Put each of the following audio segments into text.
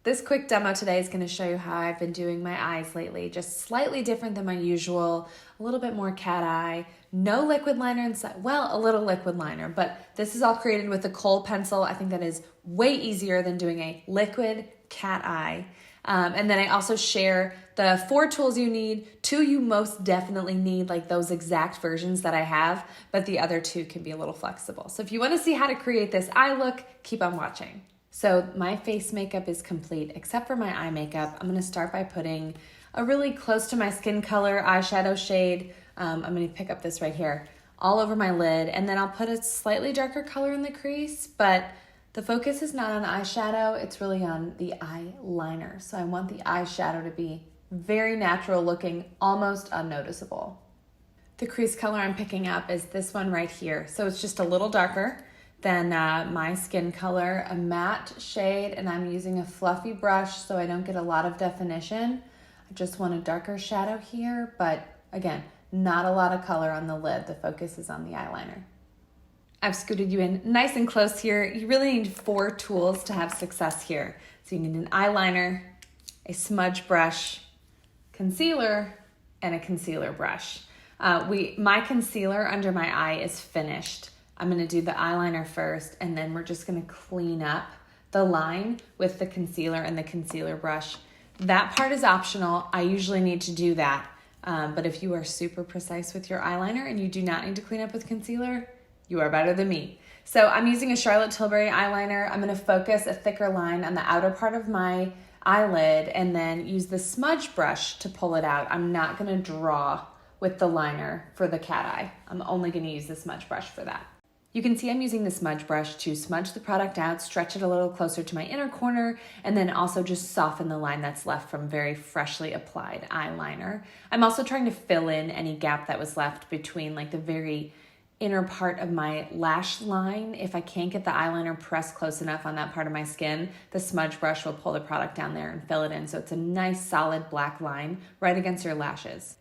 This quick demo today is going to show you how I've been doing my eyes lately, just slightly different than my usual, a little bit more cat eye, no liquid liner inside, well, a little liquid liner, but this is all created with a kohl pencil. I think that is way easier than doing a liquid cat eye. And then I also share the 4 tools you need. 2 you most definitely need, like those exact versions that I have, but the other 2 can be a little flexible. So if you want to see how to create this eye look, keep on watching. So my face makeup is complete, except for my eye makeup. I'm gonna start by putting a really close to my skin color eyeshadow shade. I'm gonna pick up this right here, all over my lid, and then I'll put a slightly darker color in the crease, but the focus is not on eyeshadow, it's really on the eyeliner. So I want the eyeshadow to be very natural looking, almost unnoticeable. The crease color I'm picking up is this one right here. So it's just a little darker than my skin color, a matte shade, and I'm using a fluffy brush so I don't get a lot of definition. I just want a darker shadow here, but again, not a lot of color on the lid. The focus is on the eyeliner. I've scooted you in nice and close here. You really need 4 tools to have success here. So you need an eyeliner, a smudge brush, concealer, and a concealer brush. My concealer under my eye is finished. I'm gonna do the eyeliner first, and then we're just gonna clean up the line with the concealer and the concealer brush. That part is optional. I usually need to do that. But if you are super precise with your eyeliner and you do not need to clean up with concealer, you are better than me. So I'm using a Charlotte Tilbury eyeliner. I'm gonna focus a thicker line on the outer part of my eyelid and then use the smudge brush to pull it out. I'm not gonna draw with the liner for the cat eye. I'm only gonna use the smudge brush for that. You can see I'm using the smudge brush to smudge the product out, stretch it a little closer to my inner corner, and then also just soften the line that's left from very freshly applied eyeliner. I'm also trying to fill in any gap that was left between like the very inner part of my lash line. If I can't get the eyeliner pressed close enough on that part of my skin, the smudge brush will pull the product down there and fill it in so it's a nice solid black line right against your lashes.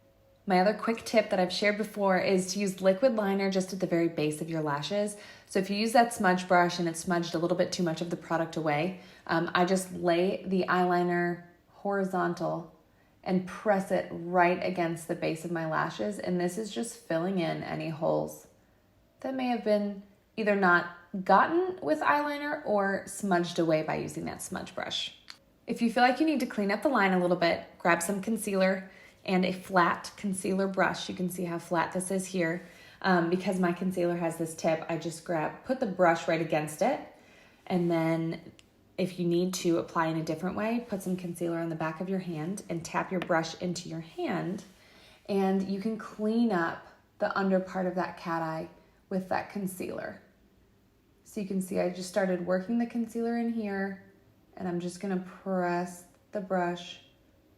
My other quick tip that I've shared before is to use liquid liner just at the very base of your lashes. So if you use that smudge brush and it's smudged a little bit too much of the product away, I just lay the eyeliner horizontal and press it right against the base of my lashes. And this is just filling in any holes that may have been either not gotten with eyeliner or smudged away by using that smudge brush. If you feel like you need to clean up the line a little bit, grab some concealer and a flat concealer brush. You can see how flat this is here. Because my concealer has this tip, I just put the brush right against it, and then if you need to apply in a different way, put some concealer on the back of your hand and tap your brush into your hand, and you can clean up the under part of that cat eye with that concealer. So you can see I just started working the concealer in here, and I'm just gonna press the brush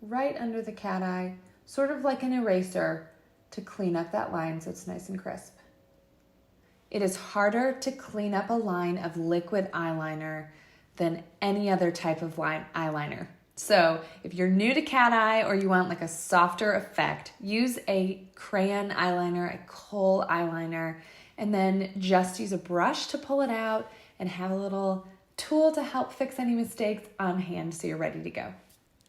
right under the cat eye, sort of like an eraser, to clean up that line so it's nice and crisp. It is harder to clean up a line of liquid eyeliner than any other type of eyeliner. So if you're new to cat eye or you want like a softer effect, use a crayon eyeliner, a kohl eyeliner, and then just use a brush to pull it out and have a little tool to help fix any mistakes on hand so you're ready to go.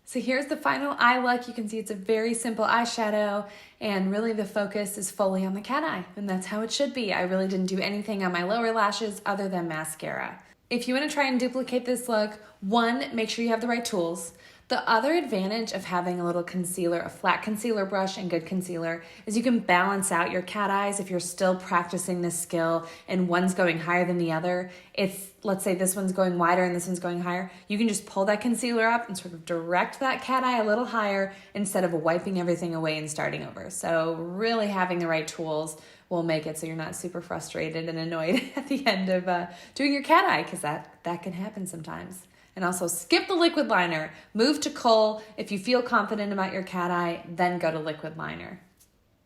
So here's the final eye look. You can see it's a very simple eyeshadow, and really the focus is fully on the cat eye, and that's how it should be. I really didn't do anything on my lower lashes other than mascara. If you want to try and duplicate this look, 1, make sure you have the right tools. The other advantage of having a little concealer, a flat concealer brush and good concealer, is you can balance out your cat eyes if you're still practicing this skill and one's going higher than the other. If, let's say, this one's going wider and this one's going higher, you can just pull that concealer up and sort of direct that cat eye a little higher instead of wiping everything away and starting over. So really having the right tools will make it so you're not super frustrated and annoyed at the end of doing your cat eye, because that can happen sometimes. And also skip the liquid liner, move to kohl. If you feel confident about your cat eye, then go to liquid liner.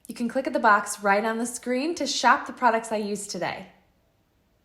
You can click at the box right on the screen to shop the products I used today.